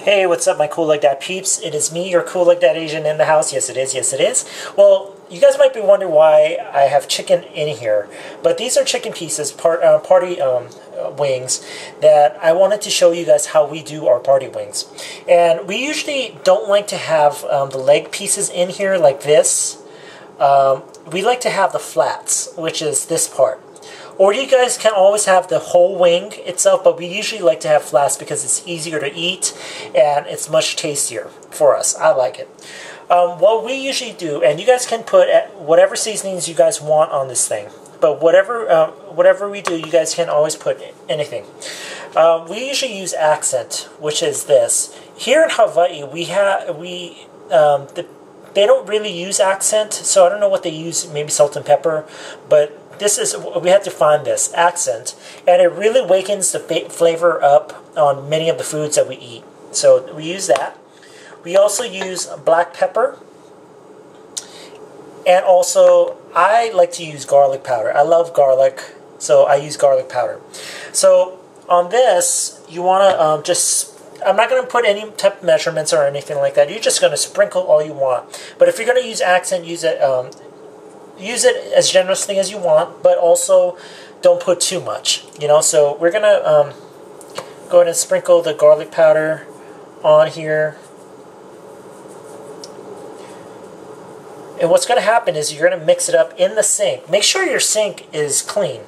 Hey, what's up, my Cool Like That peeps? It is me, your Cool Like That Asian in the house. Yes, it is. Yes, it is. Well, you guys might be wondering why I have chicken in here, but these are chicken pieces, party wings, that I wanted to show you guys how we do our party wings. And we usually don't like to have the leg pieces in here like this. We like to have the flats, which is this part. Or you guys can always have the whole wing itself, but we usually like to have flats because it's easier to eat and it's much tastier for us. I like it. What we usually do, and you guys can put whatever seasonings you guys want on this thing, but whatever we do, you guys can always put anything. We usually use accent, which is this. Here in Hawaii, they don't really use accent, so I don't know what they use, maybe salt and pepper, but we have to find this accent, and it really wakens the flavor up on many of the foods that we eat. So we use that. We also use black pepper, and also I like to use garlic powder. I love garlic, so I use garlic powder. So on this, you want to I'm not going to put any type of measurements or anything like that. You're just going to sprinkle all you want. But if you're going to use accent, use it as generously as you want, but also don't put too much, you know. So we're gonna go ahead and sprinkle the garlic powder on here, and what's gonna happen is you're gonna mix it up in the sink. Make sure your sink is clean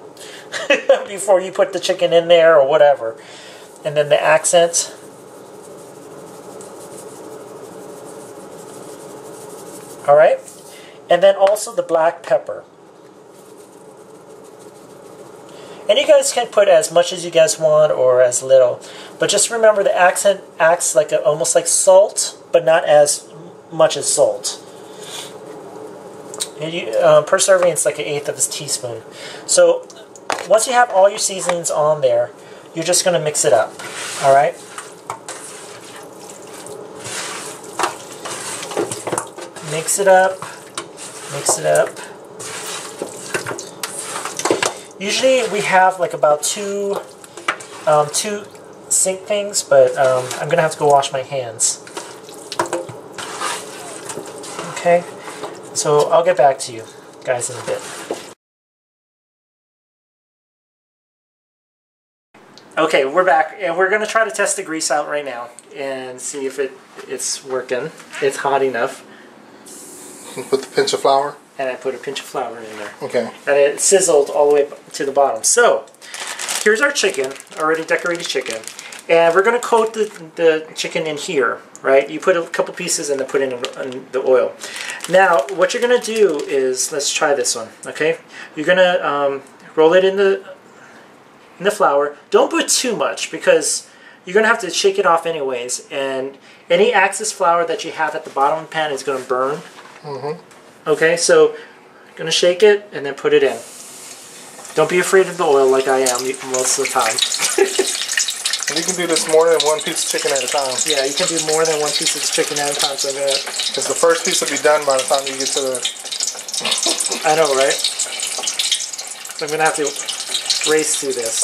before you put the chicken in there or whatever. And then the accent. All right. And then also the black pepper. And you guys can put as much as you guys want or as little. But just remember the accent acts like almost like salt, but not as much as salt. And per serving, it's like 1/8 of a teaspoon. So once you have all your seasonings on there, you're just going to mix it up. All right? Mix it up. Mix it up. Usually we have like about two sink things, but I'm gonna have to go wash my hands. Okay, so I'll get back to you guys in a bit. Okay, we're back, and we're gonna try to test the grease out right now and see if it's working. It's hot enough. You put the pinch of flour? And I put a pinch of flour in there. Okay. And it sizzled all the way to the bottom. So, here's our chicken, already decorated chicken. And we're going to coat the chicken in here, right? You put a couple pieces and then put in the oil. Now, what you're going to do is, let's try this one, okay? You're going to roll it in the flour. Don't put too much because you're going to have to shake it off anyways. And any excess flour that you have at the bottom of the pan is going to burn. Mm-hmm. Okay, so I'm going to shake it and then put it in. Don't be afraid of the oil like I am most of the time. You can do this more than one piece of chicken at a time. Yeah, you can do more than one piece of chicken at a time. So because the first piece will be done by the time you get to the... I know, right? So I'm going to have to race through this.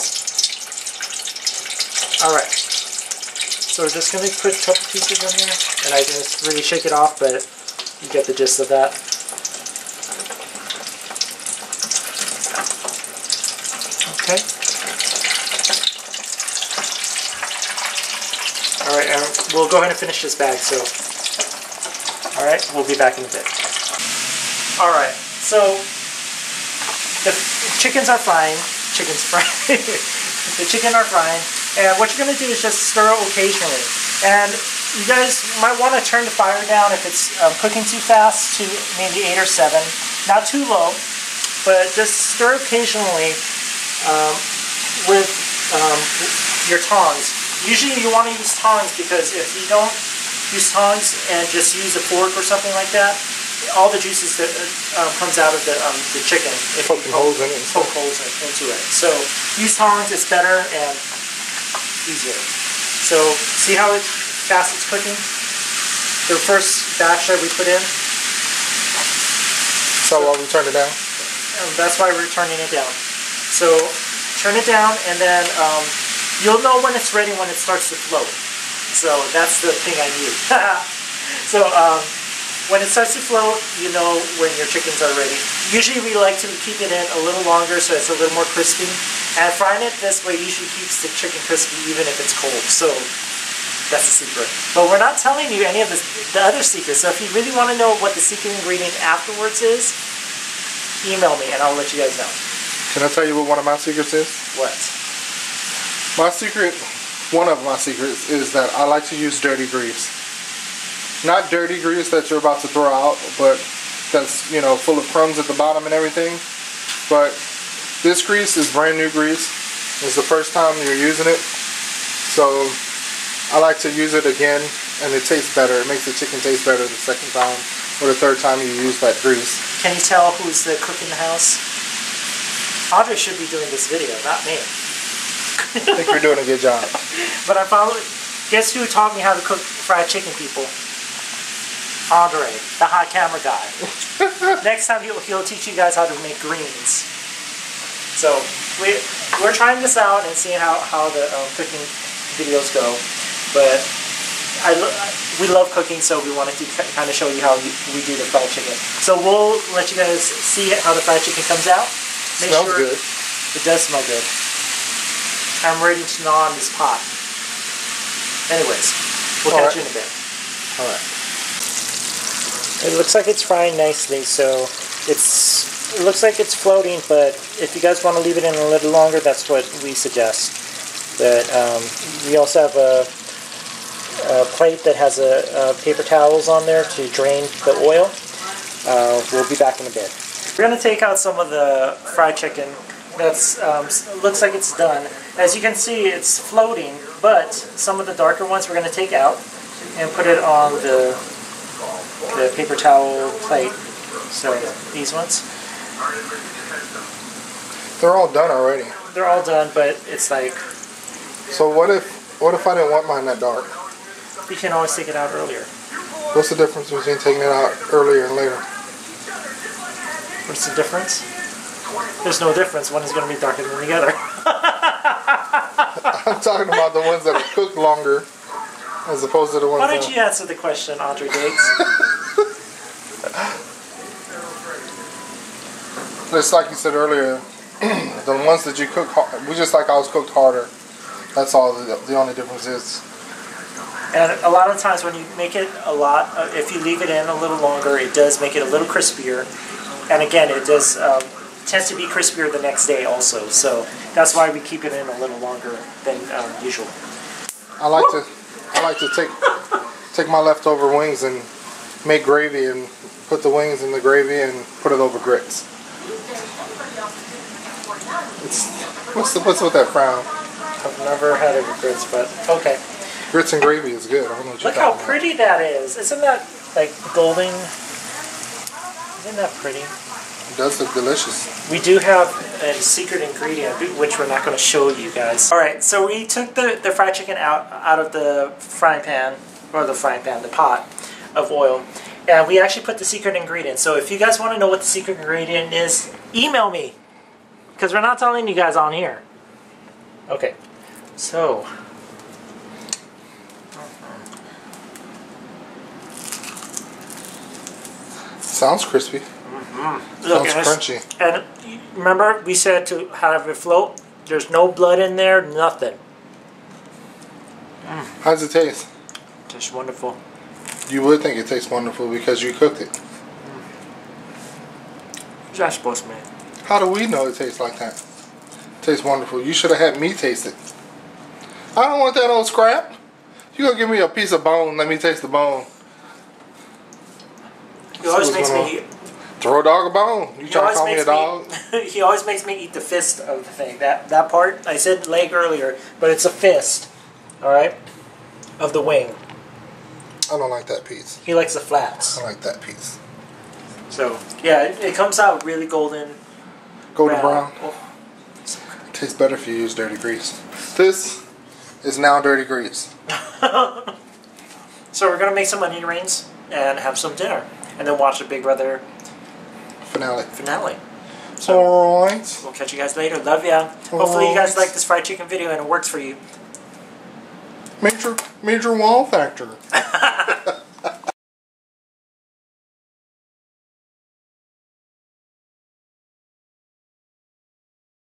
Alright. So we're just going to put a couple pieces in there. And I just really shake it off, but you get the gist of that. Okay. Alright, we'll go ahead and finish this bag, so... Alright, we'll be back in a bit. Alright, so... The chickens are frying. The chicken are frying. And what you're going to do is just stir occasionally. And you guys might want to turn the fire down if it's cooking too fast to maybe 8 or 7. Not too low, but just stir occasionally with your tongs. Usually you want to use tongs because if you don't use tongs and just use a fork or something like that, all the juices that comes out of the chicken. If poke holes in it. Poke holes into it. So use tongs, it's better and easier. So see how fast it's cooking? The first batch that we put in. So while we turn it down? That's why we're turning it down. So turn it down and then you'll know when it's ready when it starts to float. So that's the thing I need. So when it starts to float, you know when your chickens are ready. Usually we like to keep it in a little longer so it's a little more crispy. And frying it this way usually keeps the chicken crispy even if it's cold. So that's the secret. But we're not telling you any of the other secrets. So if you really want to know what the secret ingredient afterwards is, email me and I'll let you guys know. Can I tell you what one of my secrets is? What? My secret, one of my secrets, is that I like to use dirty grease. Not dirty grease that you're about to throw out, but that's, you know, full of crumbs at the bottom and everything. But this grease is brand new grease. It's the first time you're using it. So I like to use it again, and it tastes better. It makes the chicken taste better the second time or the third time you use that grease. Can you tell who's the cook in the house? Audrey should be doing this video, not me. I think you're doing a good job. But I followed. Guess who taught me how to cook fried chicken, people? Andre, the hot camera guy. Next time he'll teach you guys how to make greens. So we're trying this out and seeing how the cooking videos go. But we love cooking, so we wanted to kind of show you how we do the fried chicken. So we'll let you guys see how the fried chicken comes out. Smells good. It does smell good. I'm ready to gnaw on this pot. Anyways, we'll catch you in a bit. All right. It looks like it's frying nicely, so it looks like it's floating, but if you guys want to leave it in a little longer, that's what we suggest. But we also have a plate that has paper towels on there to drain the oil. We'll be back in a bit. We're going to take out some of the fried chicken. That's looks like it's done. As you can see, it's floating, but some of the darker ones we're going to take out and put it on the paper towel plate. So these ones. They're all done already. They're all done, but it's like. So what if I didn't want mine that dark? You can always take it out earlier. What's the difference between taking it out earlier and later? What's the difference? There's no difference. One is going to be darker than the other. I'm talking about the ones that are cooked longer as opposed to the ones that... Why don't you answer the question, Andre Diggs? Just like you said earlier, the ones that you cook, we just like ours cooked harder. That's all the only difference is. And a lot of times when you make it a lot, if you leave it in a little longer, it does make it a little crispier. And again, it does tends to be crispier the next day also. So that's why we keep it in a little longer than usual. I like to take my leftover wings and make gravy and put the wings in the gravy and put it over grits. What's with that frown? I've never had it with grits, but okay. Grits and gravy is good. I don't know what you're Look how talking pretty that is. Isn't that like golden? Isn't that pretty? It does look delicious. We do have a secret ingredient, which we're not going to show you guys. Alright, so we took the fried chicken out of the frying pan, the pot of oil, and we actually put the secret ingredient. So if you guys want to know what the secret ingredient is, email me, because we're not telling you guys on here. Okay, so... Sounds crispy. Look, sounds crunchy. And remember, we said to have it float. There's no blood in there, nothing. How does it taste? Tastes wonderful. You would think it tastes wonderful because you cooked it. What's that supposed to mean? How do we know it tastes like that? It tastes wonderful. You should have had me taste it. I don't want that old scrap. You gonna give me a piece of bone? Let me taste the bone. He always makes me eat. Throw a dog a bone. You trying to call me a dog? He always makes me eat the fist of the thing. That part, I said leg earlier, but it's a fist. Alright? Of the wing. I don't like that piece. He likes the flaps. I like that piece. So, yeah, it comes out really golden. Golden brown. Oh, so tastes better if you use dirty grease. This is now dirty grease. So we're going to make some onion rings and have some dinner. And then watch the Big Brother finale. So, alright. We'll catch you guys later. Love ya. Hopefully you guys like this fried chicken video and it works for you. Major wow factor.